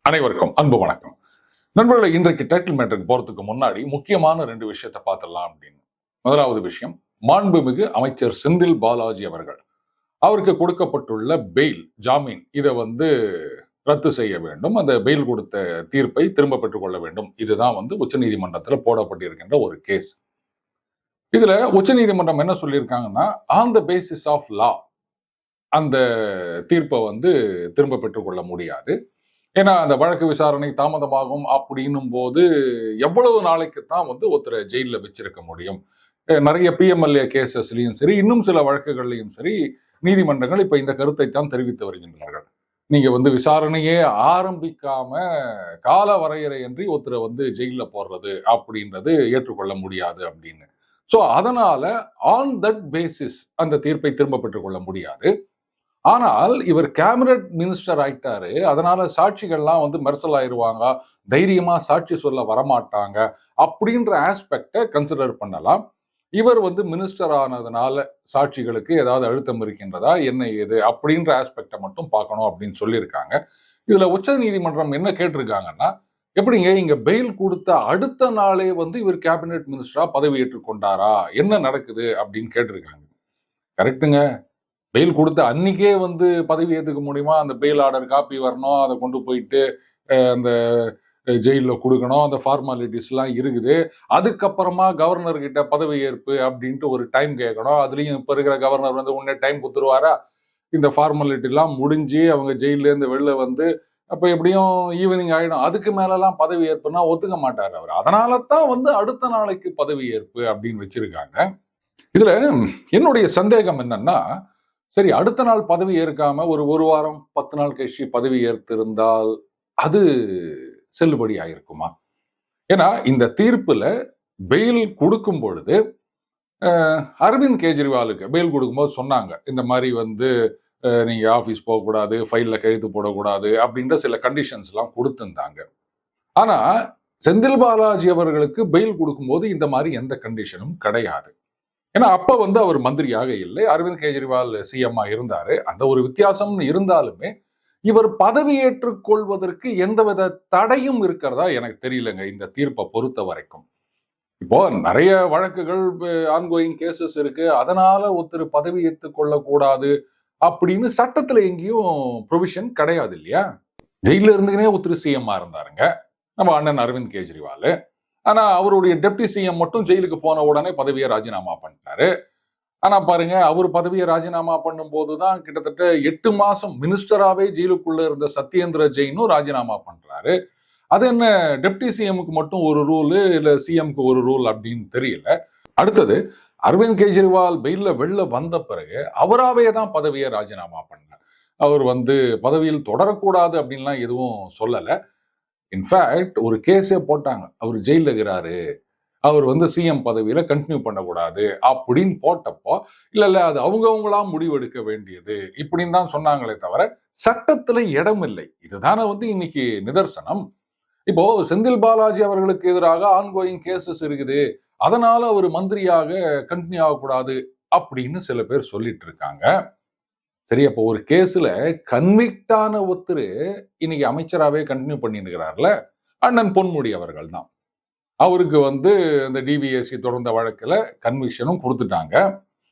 அனைவருக்கும் அன்பு வணக்கம் நண்பர்களை. இன்றைக்கு டைட்டில் மேட்டருக்கு போறதுக்கு முன்னாடி முக்கியமான 2 விஷயத்தை பார்த்துடலாம் அப்படின்னு. முதலாவது விஷயம், மாண்புமிகு அமைச்சர் செந்தில் பாலாஜி அவருக்கு கொடுக்கப்பட்டுள்ள பெயில் ஜாமீன் இதை ரத்து செய்ய வேண்டும், அந்த பெயில் கொடுத்த தீர்ப்பை திரும்ப பெற்றுக் கொள்ள வேண்டும். இதுதான் உச்சநீதிமன்றத்தில் போடப்பட்டிருக்கின்ற ஒரு கேஸ். இதுல உச்சநீதிமன்றம் என்ன சொல்லியிருக்காங்கன்னா, on the basis of law அந்த தீர்ப்பை திரும்ப பெற்றுக்கொள்ள முடியாது. ஏன்னா அந்த வழக்கு விசாரணை தாமதமாகும் அப்படின்னும் போது எவ்வளவு நாளைக்கு தான் ஒருத்தரை ஜெயில வச்சிருக்க முடியும்? நிறைய பிஎம்எல்ஏ கேசஸ்லயும் சரி, இன்னும் சில வழக்குகள்லையும் சரி, நீதிமன்றங்கள் இப்ப இந்த கருத்தை தான் தெரிவித்து வருகின்றார்கள். நீங்க விசாரணையே ஆரம்பிக்காம கால வரையறையின்றி ஒருத்தரை ஜெயில போடுறது அப்படின்றது ஏற்றுக்கொள்ள முடியாது அப்படின்னு. ஸோ அதனால ஆன் தட் பேசிஸ் அந்த தீர்ப்பை திரும்ப பெற்றுக்கொள்ள முடியாது. ஆனால் இவர் கேபினட் மினிஸ்டர் ஆயிட்டாரு, அதனால சாட்சிகள்லாம் மெர்சல் ஆயிருவாங்க, தைரியமா சாட்சி சொல்ல வரமாட்டாங்க அப்படின்ற ஆஸ்பெக்டை கன்சிடர் பண்ணலாம். இவர் மினிஸ்டர் ஆனதுனால சாட்சிகளுக்கு ஏதாவது அழுத்தம் இருக்கின்றதா என்ன ஏது அப்படின்ற ஆஸ்பெக்டை மட்டும் பார்க்கணும் அப்படின்னு சொல்லியிருக்காங்க. இதுல உச்ச நீதிமன்றம் என்ன கேட்டிருக்காங்கன்னா, எப்படிங்க இங்க பெயில் கொடுத்த அடுத்த நாளே இவர் கேபினட் மினிஸ்டரா பதவி ஏற்றுக்கொண்டாரா, என்ன நடக்குது அப்படின்னு கேட்டிருக்காங்க. கரெக்டுங்க. பெயில் கொடுத்த அன்னைக்கே பதவி ஏற்றுக்க முடியுமா? அந்த பெயில் ஆர்டர் காப்பி வரணும், அதை கொண்டு போயிட்டு அந்த ஜெயிலில் கொடுக்கணும், அந்த ஃபார்மாலிட்டிஸ்லாம் இருக்குது. அதுக்கப்புறமா கவர்னர் கிட்ட பதவி ஏற்பு அப்படின்ட்டு ஒரு டைம் கேட்கணும். அதுலேயும் இப்போ இருக்கிற கவர்னர் உடனே டைம் கொடுத்துருவாரா? இந்த ஃபார்மாலிட்டிலாம் முடிஞ்சு அவங்க ஜெயிலேருந்து வெளில அப்போ எப்படியும் ஈவினிங் ஆகிடும். அதுக்கு மேலெல்லாம் பதவி ஏற்புனா ஒத்துக்க மாட்டார் அவர். அதனால தான் அடுத்த நாளைக்கு பதவி ஏற்பு அப்படின்னு வச்சிருக்காங்க. இதுல என்னுடைய சந்தேகம் என்னன்னா, சரி அடுத்த நாள் பதவி ஏற்காம ஒரு வாரம் 10 நாள் கழிச்சு பதவி ஏற்றிருந்தால் அது செல்லுபடி ஆயிருக்குமா? ஏன்னா இந்த தீர்ப்புல பெயில் கொடுக்கும் பொழுது அரவிந்த் கெஜ்ரிவாலுக்கு பெயில் கொடுக்கும்போது சொன்னாங்க, இந்த மாதிரி நீங்க ஆபீஸ் போகக்கூடாது, ஃபைல்ல கையெழுத்து போடக்கூடாது அப்படின்ற சில கண்டிஷன்ஸ் எல்லாம் கொடுத்திருந்தாங்க. ஆனா செந்தில் பாலாஜி அவர்களுக்கு பெயில் கொடுக்கும்போது இந்த மாதிரி எந்த கண்டிஷனும் கிடையாது. ஏன்னா அப்ப அவர் மந்திரியாக இல்லை, அரவிந்த் கெஜ்ரிவால் சிஎம்மா இருந்தாரு. அந்த ஒரு வித்தியாசம் இருந்தாலுமே இவர் பதவி ஏற்றுக் கொள்வதற்கு எந்தவித தடையும் இருக்கிறதா எனக்கு தெரியலங்க இந்த தீர்ப்பை பொறுத்த வரைக்கும். இப்போ நிறைய வழக்குகள் ஆன்கோயிங் கேசஸ் இருக்கு, அதனால ஒருத்தர் பதவி ஏற்றுக் கொள்ளக்கூடாது அப்படின்னு சட்டத்துல எங்கேயும் ப்ரொவிஷன் கிடையாது இல்லையா? ஜெயில இருந்துக்கினே ஒருத்தர் சிஎம்மா இருந்தாருங்க நம்ம அண்ணன் அரவிந்த் கெஜ்ரிவால். ஆனா அவருடைய டெப்டி சிஎம் மட்டும் ஜெயிலுக்கு போன உடனே பதவியை ராஜினாமா பண்ணிட்டாரு. ஆனா பாருங்க, அவர் பதவியை ராஜினாமா பண்ணும் போதுதான் கிட்டத்தட்ட 8 மாசம் மினிஸ்டராவே ஜெயிலுக்குள்ள இருந்த சத்யேந்திர ஜெயினும் ராஜினாமா பண்றாரு. அது என்ன டெப்டி சிஎம்க்கு மட்டும் ஒரு ரூல், இல்ல சிஎம்க்கு ஒரு ரூல் அப்படின்னு தெரியல. அடுத்தது அரவிந்த் கெஜ்ரிவால் பெயில்ல வெளில வந்த பிறகு அவராவே தான் பதவியை ராஜினாமா பண்ணார். அவர் பதவியில் தொடரக்கூடாது அப்படின்லாம் எதுவும் சொல்லலை. இன்ஃபேக்ட் ஒரு கேஸே போட்டாங்க, அவர் ஜெயில இருக்கிறாரு, அவர் சிஎம் பதவியில கண்டினியூ பண்ணக்கூடாது அப்படின்னு போட்டப்போ, இல்ல அது அவங்கவுங்களா முடிவெடுக்க வேண்டியது இப்படின்னு தான் சொன்னாங்களே தவிர சட்டத்துல இடம் இல்லை. இதுதானே இன்னைக்கு நிதர்சனம். இப்போ செந்தில் பாலாஜி அவர்களுக்கு எதிராக ஆன்கோயிங் கேசஸ் இருக்குது, அதனால அவர் மந்திரியாக கண்டினியூ ஆகக்கூடாது அப்படின்னு சில பேர் சொல்லிட்டு இருக்காங்க. சரி, அப்போ ஒரு கேஸ்ல கன்விக்டான ஒருத்தர் இன்னைக்கு அமைச்சராகவே கண்டினியூ பண்ணிருக்கிறார்ல, அண்ணன் பொன்முடி அவர்கள் தான். அவருக்கு இந்த டிபிஎஸ்சி தொடர்ந்த வழக்குல கன்விக்ஷனும் கொடுத்துட்டாங்க.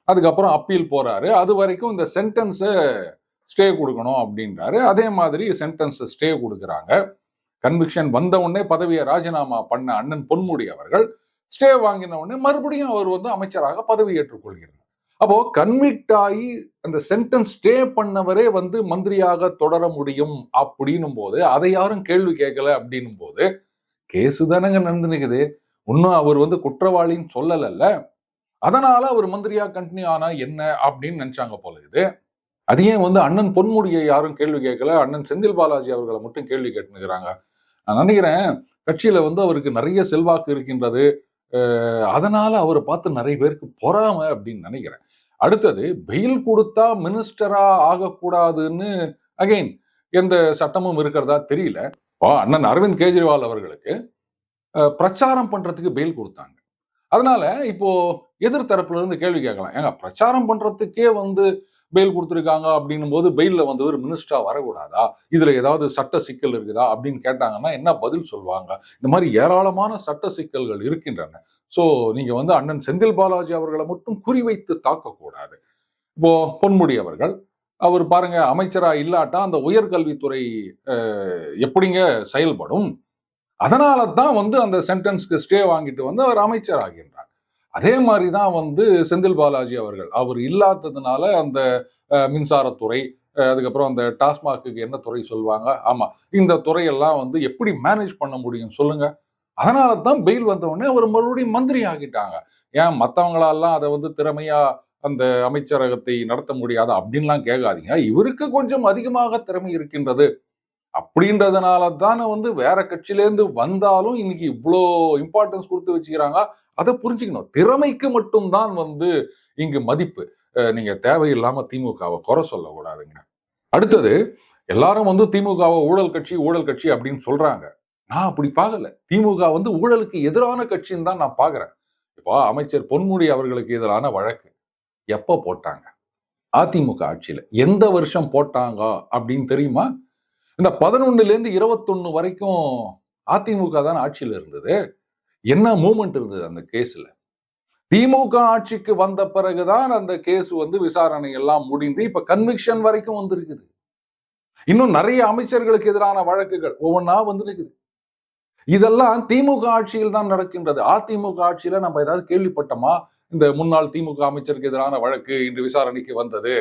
அதுக்கப்புறம் அப்பீல் போறாரு. அது வரைக்கும் இந்த சென்டென்ஸை ஸ்டே கொடுக்கணும் அப்படின்றாரு. அதே மாதிரி சென்டென்ஸ் ஸ்டே கொடுக்குறாங்க. கன்விக்ஷன் வந்த உடனே பதவியை ராஜினாமா பண்ண அண்ணன் பொன்முடி அவர்கள் ஸ்டே வாங்கின உடனே மறுபடியும் அவர் அமைச்சராக பதவி ஏற்றுக்கொள்கிறார். அப்போ கன்விக்ட் ஆகி அந்த சென்டென்ஸ் ஸ்டே பண்ணவரே மந்திரியாக தொடர முடியும் அப்படின்னும் போது அதை யாரும் கேள்வி கேட்கல அப்படின்னும் போது கேசு தானங்க நடந்துனுக்குது. இன்னும் அவர் குற்றவாளின்னு சொல்லல, அதனால அவர் மந்திரியா கண்டினியூ ஆனா என்ன அப்படின்னு நினைச்சாங்க போல இது. அதையே அண்ணன் பொன்முடியை யாரும் கேள்வி கேட்கல, அண்ணன் செந்தில் பாலாஜி அவர்களை மட்டும் கேள்வி கேட்டுக்கிறாங்க. நான் நினைக்கிறேன் கட்சியில அவருக்கு நிறைய செல்வாக்கு இருக்கின்றது, அதனால அவரை பார்த்து நிறைய பேருக்கு பொறாம அப்படின்னு நினைக்கிறேன். அடுத்தது பெயில் கொடுத்தா மினிஸ்டரா ஆகக்கூடாதுன்னு அகைன் எந்த சட்டமும் இருக்கிறதா தெரியல. அண்ணன் அரவிந்த் கெஜ்ரிவால் அவர்களுக்கு பிரச்சாரம் பண்றதுக்கு பெயில் கொடுத்தாங்க. அதனால இப்போ எதிர்த்தரப்புல இருந்து கேள்வி கேட்கலாம், ஏங்க பிரச்சாரம் பண்றதுக்கே பெயில் கொடுத்துருக்காங்க அப்படின்னும் போது பெயில்ல வந்தவர் மினிஸ்டரா வரக்கூடாதா, இதுல ஏதாவது சட்ட சிக்கல் இருக்குதா அப்படின்னு கேட்டாங்கன்னா என்ன பதில் சொல்லுவாங்க? இந்த மாதிரி ஏராளமான சட்ட சிக்கல்கள் இருக்கின்றன. சோ நீங்க வந்து அண்ணன் செந்தில் பாலாஜி அவர்களை மட்டும் குறிவைத்து தாக்கக்கூடாது. இப்போ பொன்முடி அவர்கள், அவர் பாருங்க அமைச்சரா இல்லாட்டா அந்த உயர்கல்வித்துறை எப்படிங்க செயல்படும்? அதனால தான் வந்து அந்த சென்டென்ஸ்க்கு ஸ்டே வாங்கிட்டு வந்து அவர் அமைச்சர் ஆகின்றார். அதே மாதிரி தான் வந்து செந்தில் பாலாஜி அவர்கள், அவர் இல்லாததுனால அந்த மின்சாரத்துறை, அதுக்கப்புறம் அந்த டாஸ்மாக்கு என்ன துறை சொல்லுவாங்க, ஆமா, இந்த துறையெல்லாம் வந்து எப்படி மேனேஜ் பண்ண முடியும் சொல்லுங்க? அதனால தான் பெயில் வந்த உடனே அவர் மறுபடியும் மந்திரி ஆகிட்டாங்க. ஏன் மத்தவங்களெல்லாம் அதை வந்து திறமையா அந்த அமைச்சரகத்தை நடத்த முடியாதா அப்படின்லாம் கேட்காதீங்க. இவருக்கு கொஞ்சம் அதிகமாக திறமை இருக்கின்றது அப்படின்றதுனால தானே வந்து வேற கட்சியிலேருந்து வந்தாலும் இன்னைக்கு இவ்வளோ இம்பார்ட்டன்ஸ் கொடுத்து வச்சுக்கிறாங்க. அதை புரிஞ்சுக்கணும். திறமைக்கு மட்டும்தான் வந்து இங்கு மதிப்பு. நீங்க தேவையில்லாம திமுகவை குறை சொல்லக்கூடாதுங்க. அடுத்தது, எல்லாரும் வந்து திமுகவை ஊழல் கட்சி ஊழல் கட்சி அப்படின்னு சொல்றாங்க. நான் அப்படி பார்க்கல. திமுக வந்து ஊழலுக்கு எதிரான கட்சின்னு தான் நான் பார்க்கிறேன். இப்போ அமைச்சர் பொன்முடி அவர்களுக்கு எதிரான வழக்கு எப்ப போட்டாங்க? அதிமுக ஆட்சியில. எந்த வருஷம் போட்டாங்க அப்படின்னு தெரியுமா? இந்த 11ல இருந்து 21 வரைக்கும் அதிமுக தான் ஆட்சியில இருந்தது. என்ன மூவ்மெண்ட் இருந்தது அந்த கேஸ்ல? திமுக ஆட்சிக்கு வந்த பிறகுதான் அந்த கேஸ் வந்து விசாரணை எல்லாம் முடிந்து இப்ப கன்விக்ஷன் வரைக்கும் வந்திருக்குது. இன்னும் நிறைய அமைச்சர்களுக்கு எதிரான வழக்குகள் ஒவ்வொன்னா வந்திருக்குது. இதெல்லாம் திமுக ஆட்சியில் தான் நடக்கின்றது. அதிமுக ஆட்சியில நம்ம ஏதாவது கேள்விப்பட்டோமா? இந்த முன்னாள் திமுக அமைச்சருக்கு எதிரான வழக்கு இன்று விசாரணைக்கு வந்தது.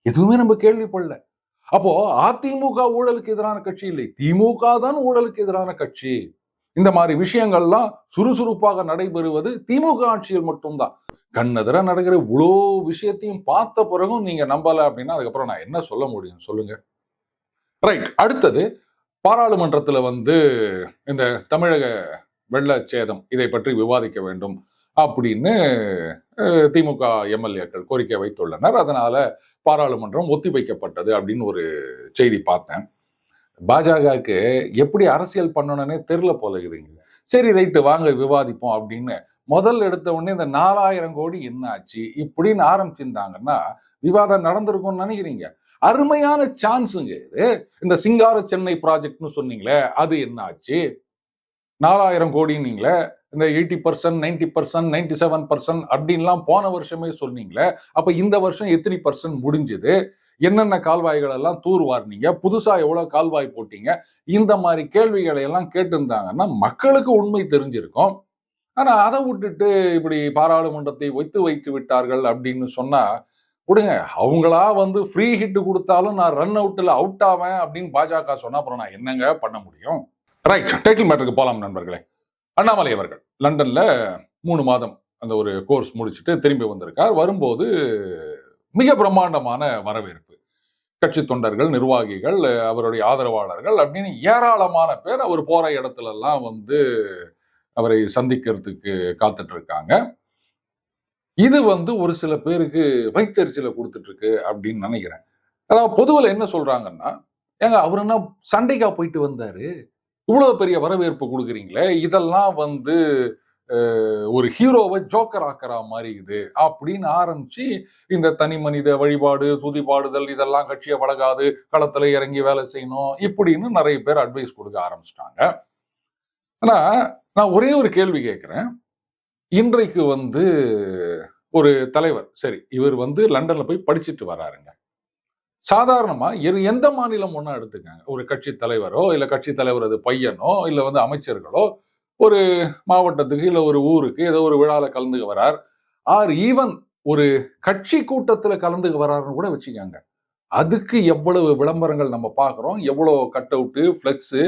எதுவுமே நம்ம கேள்விப்படல. அப்போ அதிமுக ஊழலுக்கு எதிரான கட்சி இல்லை, திமுக தான் ஊழலுக்கு எதிரான கட்சி. இந்த மாதிரி விஷயங்கள்லாம் சுறுசுறுப்பாக நடைபெறுவது திமுக ஆட்சியில் மட்டும்தான். கண்ணெதிர நடக்கிற இவ்வளோ விஷயத்தையும் பார்த்த பிறகும் நீங்க நம்பல அப்படின்னா அதுக்கப்புறம் நான் என்ன சொல்ல முடியும் சொல்லுங்க? ரைட். அடுத்தது, பாராளுமன்றத்துல வந்து இந்த தமிழக வெள்ளச்சேதம் இதை பற்றி விவாதிக்க வேண்டும் அப்படின்னு திமுக எம்எல்ஏக்கள் கோரிக்கை வைத்துள்ளனர். அதனால பாராளுமன்றம் ஒத்திவைக்கப்பட்டது அப்படின்னு ஒரு செய்தி பார்த்தேன். பாஜகவுக்கு எப்படி அரசியல் பண்ணணும்னே தெரியல போல இருக்குதுங்க. சரி ரைட்டு வாங்க விவாதிப்போம் அப்படின்னு முதல் எடுத்த உடனே இந்த 4000 கோடி என்ன ஆச்சு இப்படின்னு ஆரம்பிச்சிருந்தாங்கன்னா விவாதம் நடந்திருக்கும்னு நினைக்கிறீங்க? அருமையான சான்ஸுங்க இது. இந்த சிங்கார சென்னை ப்ராஜெக்ட்னு சொன்னீங்களே அது என்ன ஆச்சு? 4000 கோடின்னீங்களே, இந்த 80%, 90%, 97% அப்படின்லாம் போன வருஷமே சொன்னீங்களே, அப்ப இந்த வருஷம் எத்தனை பர்சன்ட் முடிஞ்சது? என்னென்ன கால்வாய்கள் எல்லாம் தூர்வார்னீங்க? புதுசா எவ்வளவு கால்வாய் போட்டீங்க? இந்த மாதிரி கேள்விகளை எல்லாம் கேட்டிருந்தாங்கன்னா மக்களுக்கு உண்மை தெரிஞ்சிருக்கும். ஆனா அதை விட்டுட்டு இப்படி பாராளுமன்றத்தை ஒய்த்து வைத்து விட்டார்கள் அப்படின்னு சொன்னா விடுங்க. அவங்களா வந்து ஃப்ரீ ஹிட் கொடுத்தாலும் நான் ரன் அவுட்ல அவுட் ஆவேன் அப்படின்னு பாஜக சொன்னா அப்புறம் நான் என்னங்க பண்ண முடியும்? ரைட். டைட்டில் மேட்டருக்கு போலாம் நண்பர்களே. அண்ணாமலை அவர்கள் லண்டன்ல 3 மாதம் அந்த ஒரு கோர்ஸ் முடிச்சுட்டு திரும்பி வந்திருக்கார். வரும்போது மிக பிரம்மாண்டமான வரவேற்பு. கட்சி தொண்டர்கள், நிர்வாகிகள், அவருடைய ஆதரவாளர்கள் அப்படின்னு ஏராளமான பேர் அவர் போற இடத்துல எல்லாம் வந்து அவரை சந்திக்கிறதுக்கு காத்துட்டு இருக்காங்க. இது வந்து ஒரு சில பேருக்கு வைத்தறிச்சலை கொடுத்துட்டு இருக்கு அப்படின்னு நினைக்கிறேன். அதாவது பொதுவில் என்ன சொல்றாங்கன்னா, ஏங்க அவர் என்ன சண்டைக்கா போயிட்டு வந்தாரு, இவ்வளவு பெரிய வரவேற்பு கொடுக்குறீங்களே, இதெல்லாம் வந்து ஒரு ஹீரோவை ஜோக்கர் ஆக்கிற மாதிரி இது அப்படின்னு ஆரம்பிச்சு இந்த தனி மனித வழிபாடு, துதிபாடுதல் இதெல்லாம் கட்சியை வளகாது, களத்துல இறங்கி வேலை செய்யணும் இப்படின்னு நிறைய பேர் அட்வைஸ் கொடுக்க ஆரம்பிச்சிட்டாங்க. ஆனா நான் ஒரே ஒரு கேள்வி கேட்கிறேன். இன்றைக்கு வந்து ஒரு தலைவர், சரி இவர் வந்து லண்டன்ல போய் படிச்சுட்டு வராருங்க. சாதாரணமா எந்த மாநிலம் ஒண்ணா எடுத்துக்காங்க, ஒரு கட்சி தலைவரோ இல்ல கட்சி தலைவரது பையனோ இல்ல வந்து அமைச்சர்களோ ஒரு மாவட்டத்துக்கு இல்ல ஒரு ஊருக்கு ஏதோ ஒரு விழால கலந்துக்க வரார், ஆர் ஈவன் ஒரு கட்சி கூட்டத்துல கலந்துக்க வராருன்னு கூட வச்சுக்காங்க. அதுக்கு எவ்வளவு விளம்பரங்கள் நம்ம பார்க்கிறோம், எவ்வளவு கட் அவுட், பிளெக்ஸ்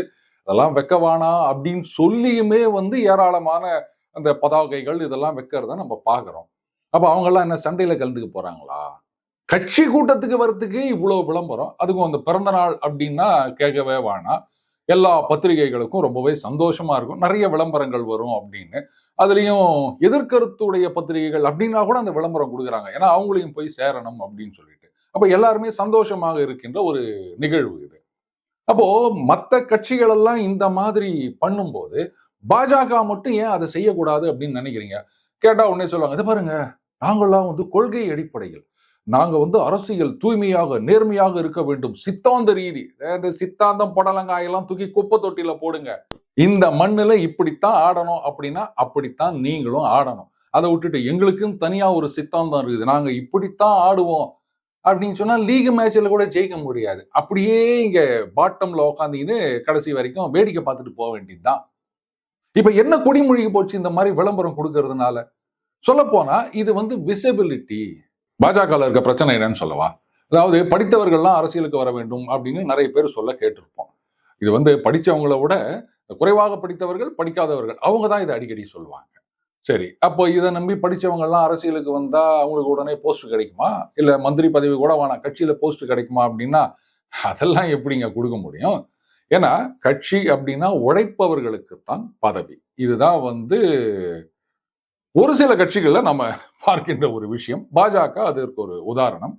அதெல்லாம் வைக்கவானா அப்படின்னு சொல்லியுமே வந்து ஏராளமான அந்த பதாகைகள் இதெல்லாம் வைக்கிறத நம்ம பார்க்கிறோம். அப்ப அவங்க எல்லாம் என்ன சண்டையில கலந்துக்க போறாங்களா? கட்சி கூட்டத்துக்கு வரத்துக்கு இவ்வளவு விளம்பரம், அதுக்கும் அந்த பிறந்த நாள் அப்படின்னா கேட்கவே வேணாம். எல்லா பத்திரிகைகளுக்கும் ரொம்பவே சந்தோஷமா இருக்கும், நிறைய விளம்பரங்கள் வரும் அப்படின்னு. அதுலயும் எதிர்கருத்துடைய பத்திரிகைகள் அப்படின்னா கூட அந்த விளம்பரம் கொடுக்குறாங்க, ஏன்னா அவங்களையும் போய் சேரணும் அப்படின்னு சொல்லிட்டு. அப்ப எல்லாருமே சந்தோஷமாக இருக்கின்ற ஒரு நிகழ்வு இது. அப்போ மற்ற கட்சிகள் எல்லாம் இந்த மாதிரி பண்ணும்போது பாஜக மட்டும் ஏன் அதை செய்யக்கூடாது அப்படின்னு நினைக்கிறீங்க? கேட்டா உடனே சொல்லுவாங்க, இதை பாருங்க நாங்கள்லாம் வந்து கொள்கை அடிப்படையில் நாங்க வந்து அரசியல் தூய்மையாக நேர்மையாக இருக்க வேண்டும், சித்தாந்த ரீதி, இந்த சித்தாந்தம் புடலங்காயெல்லாம் தூக்கி குப்பை தொட்டியில போடுங்க, இந்த மண்ணுல இப்படித்தான் ஆடணும் அப்படின்னா அப்படித்தான் நீங்களும் ஆடணும். அதை விட்டுட்டு எங்களுக்குன்னு தனியா ஒரு சித்தாந்தம் இருக்குது, நாங்க இப்படித்தான் ஆடுவோம் அப்படின்னு சொன்னா லீக் மேட்ச்ல கூட ஜெயிக்க முடியாது. அப்படியே இங்க பாட்டம்ல உட்காந்துக்கின்னு கடைசி வரைக்கும் வேடிக்கை பார்த்துட்டு போக வேண்டியதுதான். இப்ப என்ன குடிமொழிக்கு போச்சு இந்த மாதிரி விளம்பரம் கொடுக்கறதுனால? சொல்ல போனா இது வந்து விசிபிலிட்டி. பாஜக இருக்க பிரச்சனை என்னன்னு சொல்லவா? அதாவது படித்தவர்கள்லாம் அரசியலுக்கு வர வேண்டும் அப்படின்னு நிறைய பேர் சொல்ல கேட்டிருப்போம். இது வந்து படிச்சவங்கள விட குறைவாக படித்தவர்கள், படிக்காதவர்கள் அவங்க தான் இதை அடிக்கடி சொல்லுவாங்க. சரி, அப்போ இதை நம்பி படிச்சவங்க எல்லாம் அரசியலுக்கு வந்தா அவங்களுக்கு உடனே போஸ்ட் கிடைக்குமா? இல்ல மந்திரி பதவி கூட வேணாம், கட்சியில போஸ்ட் கிடைக்குமா அப்படின்னா அதெல்லாம் எப்படிங்க கொடுக்க முடியும்? ஏன்னா கட்சி அப்படின்னா உழைப்பவர்களுக்குத்தான் பதவி. இதுதான் வந்து ஒரு சில கட்சிகள்ல நம்ம பார்க்கின்ற ஒரு விஷயம். பாஜக அதற்கு ஒரு உதாரணம்.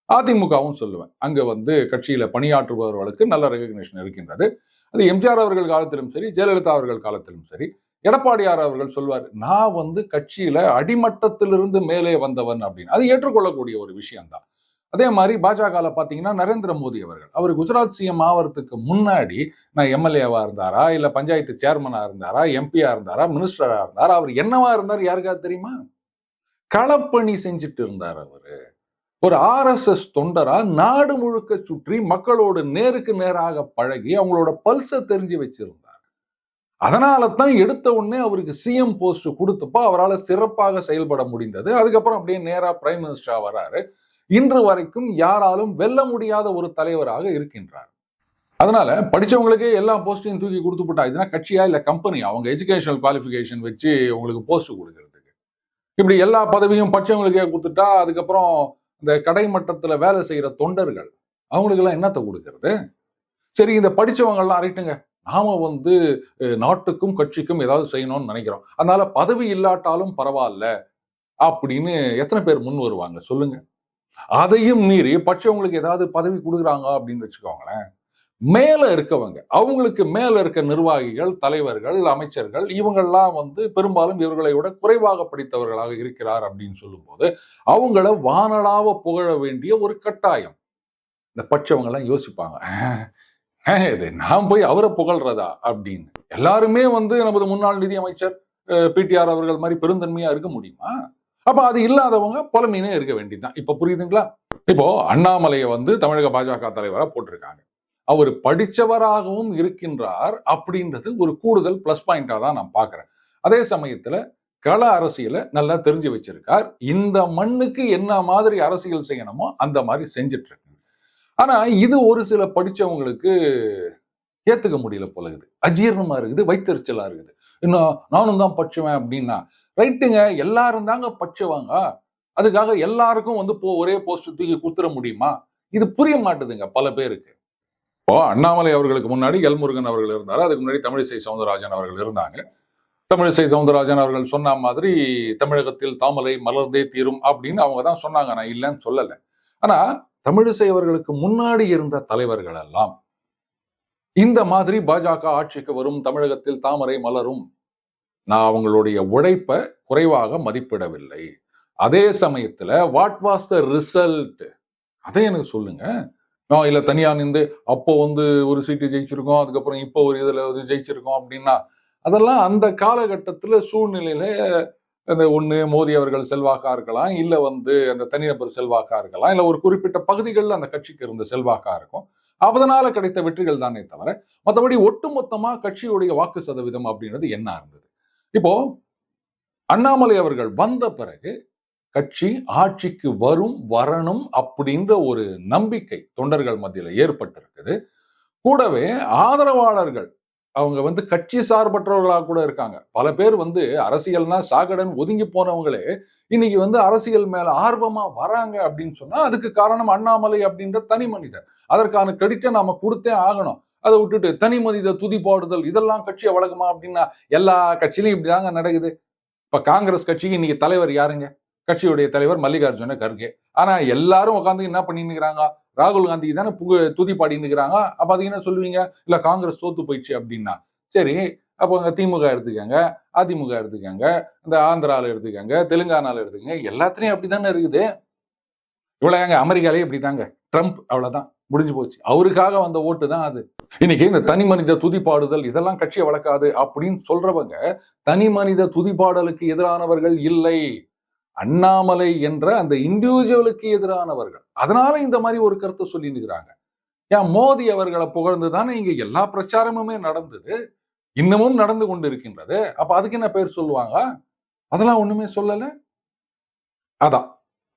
அதிமுகவும் சொல்லுவேன். அங்க வந்து கட்சியில பணியாற்றுபவர்களுக்கு நல்ல ரெகக்னிஷன் இருக்கின்றது. அது எம்ஜிஆர் அவர்கள் காலத்திலும் சரி, ஜெயலலிதா அவர்கள் காலத்திலும் சரி, எடப்பாடியார் அவர்கள் சொல்வார், நான் வந்து கட்சியில அடிமட்டத்திலிருந்து மேலே வந்தவன் அப்படின்னு. அது ஏற்றுக்கொள்ளக்கூடிய ஒரு விஷயம் தான். அதே மாதிரி பாஜகல பாத்தீங்கன்னா நரேந்திர மோடி அவர்கள், அவர் குஜராத் சிஎம் ஆவறதுக்கு முன்னாடி நான் எம்எல்ஏவா இருந்தாரா, இல்ல பஞ்சாயத்து சேர்மனா இருந்தாரா, எம்பியா இருந்தாரா, மினிஸ்டரா இருந்தாரா, அவர் என்னவா இருந்தார் யாருக்காவது தெரியுமா? களப்பணி செஞ்சுட்டு இருந்தார் அவரு. ஒரு ஆர்எஸ்எஸ் தொண்டரா நாடு முழுக்க சுற்றி மக்களோடு நேருக்கு நேராக பழகி அவங்களோட பல்ஸ தெரிஞ்சு வச்சிருந்தார். அதனால தான் எடுத்த உடனே அவருக்கு சிஎம் போஸ்ட் கொடுத்தப்போ அவரால் சிறப்பாக செயல்பட முடிந்தது. அதுக்கப்புறம் அப்படியே நேரா பிரைம் மினிஸ்டரா வராரு. இன்று வரைக்கும் யாராலும் வெல்ல முடியாத ஒரு தலைவராக இருக்கின்றார். அதனால படிச்சவங்களுக்கே எல்லா போஸ்டையும் தூக்கி கொடுத்துட்டா இதுனா கட்சியா இல்ல கம்பெனி அவங்க எஜுகேஷனல் குவாலிஃபிகேஷன் வச்சு உங்களுக்கு போஸ்ட் கொடுக்கறதுக்கு இப்படி எல்லா பதவியும் படிச்சவங்களுக்கே கொடுத்துட்டா அதுக்கப்புறம் இந்த கடைமட்டத்துல வேலை செய்யற தொண்டர்கள் அவங்களுக்கு எல்லாம் என்னத்தை கொடுக்கறது? சரி, இந்த படிச்சவங்க எல்லாம் ரைட்டுங்க, நாம வந்து நாட்டுக்கும் கட்சிக்கும் ஏதாவது செய்யணும்னு நினைக்கிறோம், அதனால பதவி இல்லாட்டாலும் பரவாயில்ல அப்படின்னு எத்தனை பேர் முன் வருவாங்க சொல்லுங்க? அதையும் மீறி படிச்சவங்களுக்கு ஏதாவது பதவி கொடுக்குறாங்க அப்படின்னு வச்சுக்கோங்களேன், மேல இருக்கவங்க அவங்களுக்கு மேல இருக்க நிர்வாகிகள், தலைவர்கள், அமைச்சர்கள் இவங்கெல்லாம் வந்து பெரும்பாலும் இவர்களை விட குறைவாக படித்தவர்களாக இருக்கிறார் அப்படின்னு சொல்லும் போது அவங்கள வானளாவ புகழ வேண்டிய ஒரு கட்டாயம். இந்த பட்சவங்க எல்லாம் யோசிப்பாங்க, இது நான் போய் அவரை புகழ்றதா அப்படின்னு. எல்லாருமே வந்து நமது முன்னாள் நிதி அமைச்சர் பிடிஆர் அவர்கள் மாதிரி பெருந்தன்மையா இருக்க முடியுமா? அப்ப அது இல்லாதவங்க புலமையினே இருக்க வேண்டியதுதான். இப்ப புரியுதுங்களா? இப்போ அண்ணாமலையை வந்து தமிழக பாஜக தலைவரா போட்டிருக்காங்க. அவர் படிச்சவராகவும் இருக்கின்றார் அப்படின்றது ஒரு கூடுதல் பிளஸ் பாயிண்டா தான் நான் பாக்குறேன். அதே சமயத்துல கள அரசியலை நல்லா தெரிஞ்சு வச்சிருக்கார். இந்த மண்ணுக்கு என்ன மாதிரி அரசியல் செய்யணுமோ அந்த மாதிரி செஞ்சுட்டு இருக்கு. ஆனா இது ஒரு சில படிச்சவங்களுக்கு ஏத்துக்க முடியல போல இருக்குது, அஜீர்ணமா இருக்குது, வைத்தறிச்சலா இருக்குது. இன்னும் நானும் தான் படிச்சுவேன் அப்படின்னா ரைட்டுங்க, எல்லாரும் தாங்க படிச்சவாங்க, அதுக்காக எல்லாருக்கும் வந்து ஒரே போஸ்ட் தூக்கி குடுத்துட முடியுமா? இது புரிய மாட்டுதுங்க பல பேருக்கு. இப்போ அண்ணாமலை அவர்களுக்கு முன்னாடி எல்முருகன் அவர்கள் இருந்தாரு, அதுக்கு முன்னாடி தமிழிசை சவுந்தரராஜன் அவர்கள் இருந்தாங்க. தமிழிசை சவுந்தரராஜன் அவர்கள் சொன்ன மாதிரி தமிழகத்தில் தாமரை மலர்ந்தே தீரும் அப்படின்னு அவங்க தான் சொன்னாங்க, நான் இல்லைன்னு சொல்லல. ஆனா தமிழிசை அவர்களுக்கு முன்னாடி இருந்த தலைவர்கள் எல்லாம் இந்த மாதிரி பாஜக ஆட்சிக்கு வரும், தமிழகத்தில் தாமரை மலரும், நான் அவங்களுடைய உழைப்பை குறைவாக மதிப்பிடவில்லை. அதே சமயத்துல வாட் வாஸ் த ரிசல்ட் அதை எனக்கு சொல்லுங்க. இல்ல தனியா நின்று அப்போ வந்து ஒரு சீட்டு ஜெயிச்சிருக்கோம், அதுக்கப்புறம் இப்போ ஒரு இதுல ஜெயிச்சிருக்கோம் அப்படின்னா அதெல்லாம் அந்த காலகட்டத்துல சூழ்நிலையில அந்த ஒண்ணு மோடி அவர்கள் செல்வாக்கா இருக்கலாம், இல்ல வந்து அந்த தனிநபர் செல்வாக்கா இருக்கலாம், இல்ல ஒரு குறிப்பிட்ட பகுதிகளில் அந்த கட்சிக்கு இருந்த செல்வாக்கா இருக்கும். அதனால கிடைத்த வெற்றிகள் தானே தவிர மற்றபடி ஒட்டுமொத்தமா கட்சியுடைய வாக்கு சதவீதம் அப்படின்றது என்ன இருந்தது? இப்போ அண்ணாமலை அவர்கள் வந்த பிறகு கட்சி ஆட்சிக்கு வரும், வரணும் அப்படின்ற ஒரு நம்பிக்கை தொண்டர்கள் மத்தியில ஏற்பட்டிருக்குது. கூடவே ஆதரவாளர்கள் அவங்க வந்து கட்சி சார்பற்றவர்களாக கூட இருக்காங்க. பல பேர் வந்து அரசியல்னா சாகடன் ஒதுங்கி போனவங்களே இன்னைக்கு வந்து அரசியல் மேல ஆர்வமா வராங்க அப்படின்னு சொன்னா அதுக்கு காரணம் அண்ணாமலை அப்படின்ற தனி மனிதர். அதற்கான கிரெடிட்டை நாம கொடுத்தே ஆகணும். அதை விட்டுட்டு தனி மனித துதி பாடுதல் இதெல்லாம் கட்சியை வழங்குமா அப்படின்னா எல்லா கட்சியிலும் இப்படிதாங்க நடக்குது. இப்ப காங்கிரஸ் கட்சிக்கு இன்னைக்கு தலைவர் யாருங்க? கட்சியுடைய தலைவர் மல்லிகார்ஜுன கர்கே. ஆனா எல்லாரும் உட்காந்து என்ன பண்ணிட்டு இருக்கிறாங்க? ராகுல் காந்தி தானே துதி பாடின்னு இருக்கிறாங்க. அப்ப அது என்ன சொல்லுவீங்க? இல்ல காங்கிரஸ் தோத்து போயிடுச்சு அப்படின்னா. சரி, அப்போ திமுக எடுத்துக்கங்க, அதிமுக எடுத்துக்கங்க, இந்த ஆந்திரால எடுத்துக்கங்க, தெலுங்கானால எடுத்துக்கங்க, எல்லாத்துலயும் அப்படித்தானே இருக்குது. இவ்வளவு எங்க அமெரிக்காலே இப்படிதாங்க. ட்ரம்ப் அவ்வளவுதான், முடிஞ்சு போச்சு. அவருக்காக வந்த ஓட்டு தான் அது. இன்னைக்கு இந்த தனி மனித துதிப்பாடுதல் இதெல்லாம் கட்சியை வளர்க்காது அப்படின்னு சொல்றவங்க தனி மனித துதிப்பாடலுக்கு எதிரானவர்கள் இல்லை, அண்ணாமலை என்ற அந்த இண்டிவிஜுவலுக்கு எதிரானவர்கள். அதனால இந்த மாதிரி ஒரு கருத்தை சொல்லி நிற்கிறாங்க. ஏன் மோடி அவர்களை புகழ்ந்து தானே இங்க எல்லா பிரச்சாரமுமே நடந்தது, இன்னமும் நடந்து கொண்டு இருக்கின்றது. அப்ப அதுக்கு என்ன பேர் சொல்லுவாங்க? அதெல்லாம் ஒண்ணுமே சொல்லல. அதான்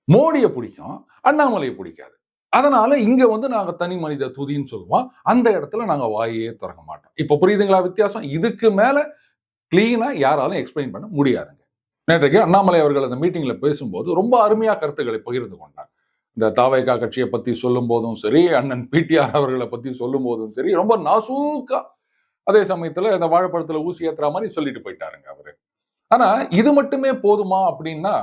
மோடியை பிடிக்கும், அண்ணாமலையை பிடிக்காது. அதனால இங்க வந்து நாங்க தனி மனித துதின்னு சொல்லுவோம். அந்த இடத்துல நாங்க வாயே திறக்க மாட்டோம். இப்ப புரியுதுங்களா வித்தியாசம்? இதுக்கு மேல கிளீனா யாராலும் எக்ஸ்பிளைன் பண்ண முடியாதுங்க. நேற்றைக்கு அண்ணாமலை அவர்கள் அந்த மீட்டிங்ல பேசும்போது ரொம்ப அருமையா கருத்துக்களை பகிர்ந்து கொண்டார். இந்த தாவேகா கட்சியை பத்தி சொல்லும் போதும் சரி, அண்ணன் பிடிஆர் அவர்களை பத்தி சொல்லும் போதும் சரி, ரொம்ப நாசூக்கா, அதே சமயத்துல இந்த வாழைப்பழத்துல ஊசி ஏத்துற மாதிரி சொல்லிட்டு போயிட்டாருங்க அவரு. ஆனா இது மட்டுமே போதுமா அப்படின்னா,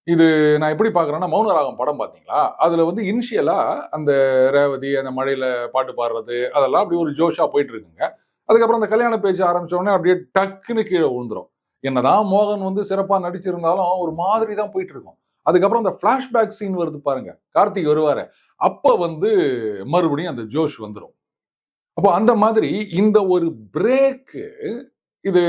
இது நான் எப்படி பாக்குறேன்னா, மௌனராகம் படம் பாத்தீங்களா? அதுல வந்து இனிஷியலா அந்த ரேவதி அந்த மழையில பாட்டு பாடுறது அதெல்லாம் அப்படி ஒரு ஜோஷா போயிட்டு இருக்குங்க. அதுக்கப்புறம் அந்த கல்யாண பேச்சு ஆரம்பிச்ச உடனே அப்படியே டக்குன்னு கீழே விழுந்துரும். என்னதான் மோகன் வந்து சிறப்பா நடிச்சிருந்தாலும் ஒரு மாதிரி தான் போயிட்டு இருக்கும். அதுக்கப்புறம் அந்த பிளாஷ்பேக் சீன் வருது பாருங்க, கார்த்திக் வருவாரு, அப்ப வந்து மறுபடியும் அந்த ஜோஷ் வந்துரும். அப்போ அந்த மாதிரி இந்த ஒரு பிரேக் இது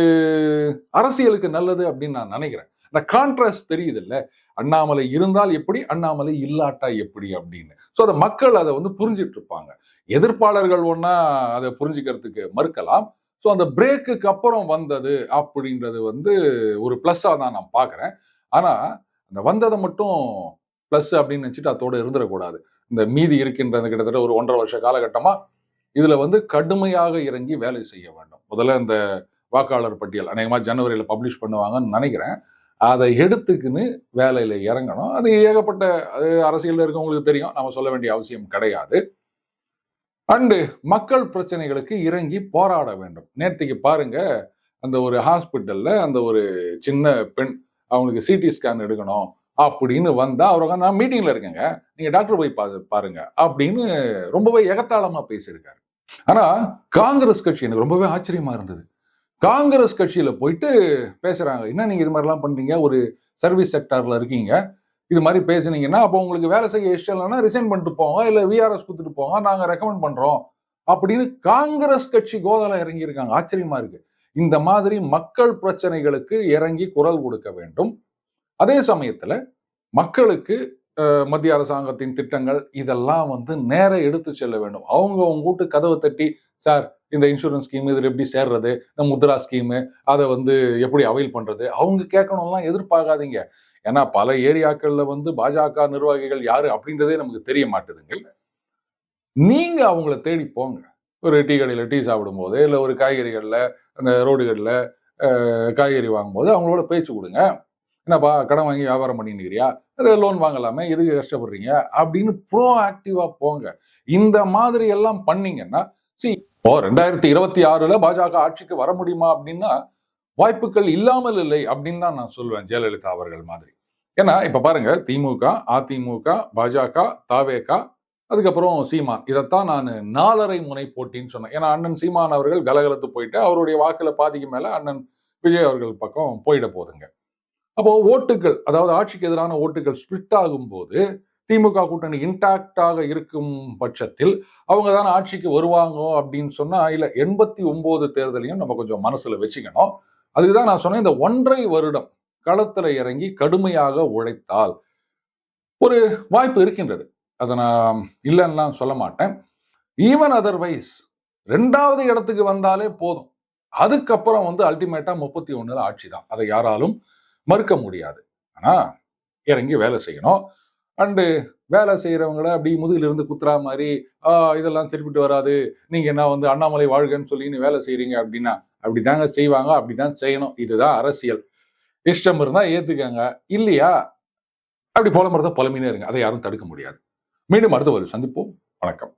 அரசியலுக்கு நல்லது அப்படின்னு நான் நினைக்கிறேன். இந்த கான்ட்ராஸ்ட் தெரியுது இல்ல, அண்ணாமலை இருந்தால் எப்படி, அண்ணாமலை இல்லாட்டா எப்படி அப்படின்னு. சோ அத மக்கள் அதை வந்து புரிஞ்சிட்டு இருப்பாங்க. எதிர்ப்பாளர்கள் ஒன்னா அதை புரிஞ்சுக்கிறதுக்கு மறுக்கலாம். சோ அந்த பிரேக்குக்கு அப்புறம் வந்தது அப்படின்றது வந்து ஒரு பிளஸ்ஸா தான் நான் பாக்குறேன். ஆனா அந்த வந்ததை மட்டும் பிளஸ் அப்படின்னு நினைச்சிட்டு அதோட இருந்துடக்கூடாது. இந்த மீதி இருக்கின்றது கிட்டத்தட்ட ஒரு 1.5 வருஷ காலகட்டமா இதுல வந்து கடுமையாக இறங்கி வேலை செய்ய வேண்டும். முதல்ல இந்த வாக்காளர் பட்டியல் அநேகமா ஜனவரியில பப்ளிஷ் பண்ணுவாங்கன்னு நினைக்கிறேன். அதை எடுத்துக்கின்னு வேலையில இறங்கணும். அது ஏகப்பட்ட அரசியல் இருக்கவங்களுக்கு தெரியும், நம்ம சொல்ல வேண்டிய அவசியம் கிடையாது. அண்டு மக்கள் பிரச்சனைகளுக்கு இறங்கி போராட வேண்டும். நேற்றுக்கு பாருங்க, அந்த ஒரு ஹாஸ்பிட்டல்ல அந்த ஒரு சின்ன பெண் அவங்களுக்கு சிடி ஸ்கேன் எடுக்கணும் அப்படின்னு வந்தா, அவர் நான் மீட்டிங்ல இருக்கேங்க, நீங்க டாக்டர் போய் பாருங்க அப்படின்னு ரொம்பவே எகத்தாளமா பேசியிருக்காரு. ஆனா காங்கிரஸ் கட்சி எனக்கு ரொம்பவே ஆச்சரியமா இருந்தது. காங்கிரஸ் கட்சியில போயிட்டு பேசுறாங்க, என்ன நீங்க இது மாதிரிலாம் பண்றீங்க, ஒரு சர்வீஸ் செக்டார்ல இருக்கீங்க, இது மாதிரி பேசுனீங்கன்னா அப்போ உங்களுக்கு வேலை செய்ய இஷ்டம் இல்லைன்னா ரிசைன் பண்ணிட்டு போங்க, இல்ல விஆர்எஸ் கொடுத்துட்டு போங்க, நாங்க ரெக்கமெண்ட் பண்றோம் அப்படின்னு காங்கிரஸ் கட்சி கோதால இறங்கி இருக்காங்க. ஆச்சரியமா இருக்கு. இந்த மாதிரி மக்கள் பிரச்சனைகளுக்கு இறங்கி குரல் கொடுக்க வேண்டும். அதே சமயத்துல மக்களுக்கு மத்திய அரசாங்கத்தின் திட்டங்கள் இதெல்லாம் வந்து நேர எடுத்து செல்ல வேண்டும். அவங்க உங்க வீட்டு கதவை தட்டி, சார் இந்த இன்சூரன்ஸ் ஸ்கீம் இதில் எப்படி சேர்றது, இந்த முத்ரா ஸ்கீமு அதை வந்து எப்படி அவைல் பண்றது, அவங்க கேட்கணும்லாம் எதிர்பார்க்காதீங்க. ஏன்னா பல ஏரியாக்கள்ல வந்து பாஜக நிர்வாகிகள் யாரு அப்படின்றதே நமக்கு தெரிய மாட்டுதுங்க. நீங்க அவங்கள தேடி போங்க. ஒரு டீ கடையில டீ சாப்பிடும் போது, இல்ல ஒரு காய்கறிகள்ல அந்த ரோடுகள்ல காய்கறி வாங்கும்போது அவங்களோட பேச்சு கொடுங்க. என்னப்பா கடன் வாங்கி வியாபாரம் பண்ணிருக்கிறியா, அது லோன் வாங்கலாமே, எதுக்கு கஷ்டப்படுறீங்க அப்படின்னு ப்ரோ ஆக்டிவா போங்க. இந்த மாதிரி எல்லாம் பண்ணீங்கன்னா, இப்போ 2026 பாஜக ஆட்சிக்கு வர முடியுமா அப்படின்னா வாய்ப்புகள் இல்லாமல் இல்லை அப்படின்னு தான் நான் சொல்லுவேன், ஜெயலலிதா அவர்கள் மாதிரி. ஏன்னா இப்ப பாருங்க, திமுக, அதிமுக, பாஜக, தாவேகா, அதுக்கப்புறம் சீமான், இதைத்தான் நான் 4.5 முனை போட்டின்னு சொன்னேன். ஏன்னா அண்ணன் சீமான் அவர்கள் கலகலத்து போயிட்டு அவருடைய வாக்குல பாதிக்கு மேல அண்ணன் விஜய் அவர்கள் பக்கம் போயிட போதுங்க. அப்போ ஓட்டுகள், அதாவது ஆட்சிக்கு எதிரான ஓட்டுகள் ஸ்பிளிட் ஆகும் போது திமுக கூட்டணி இன்டாக்டாக இருக்கும் பட்சத்தில் அவங்க தான் ஆட்சிக்கு வருவாங்க அப்படின்னு சொன்னா, இல்ல 89 தேர்தலையும் நம்ம கொஞ்சம் மனசுல வச்சுக்கணும். அதுக்குதான் நான் சொன்னேன், இந்த 1.5 வருடம் களத்துல இறங்கி கடுமையாக உழைத்தால் ஒரு வாய்ப்பு இருக்கின்றது. அதை நான் இல்லைன்னு சொல்ல மாட்டேன். ஈவன் அதர்வைஸ் 2வது இடத்துக்கு வந்தாலே போதும். அதுக்கப்புறம் வந்து அல்டிமேட்டா 31 ஆட்சி தான். அதை யாராலும் மறுக்க முடியாது. ஆனா இறங்கி வேலை செய்யணும். அண்டு வேலை செய்யறவங்கள அப்படி முதுகுல இருந்து குத்துறா மாதிரி, இதெல்லாம் சரிப்பட்டு வராது, நீங்க என்ன வந்து அண்ணாமலை வாழ்கன்னு சொல்லி வேலை செய்யறீங்க அப்படின்னா, அப்படிதாங்க செய்வாங்க, அப்படிதான் செய்யணும். இதுதான் அரசியல். இஷ்டம் இருந்தா ஏத்துக்கங்க, இல்லையா அப்படி புலம்புறத புலம்பினே இருங்க. அதை யாரும் தடுக்க முடியாது. மீண்டும் அடுத்த ஒரு சந்திப்போம். வணக்கம்.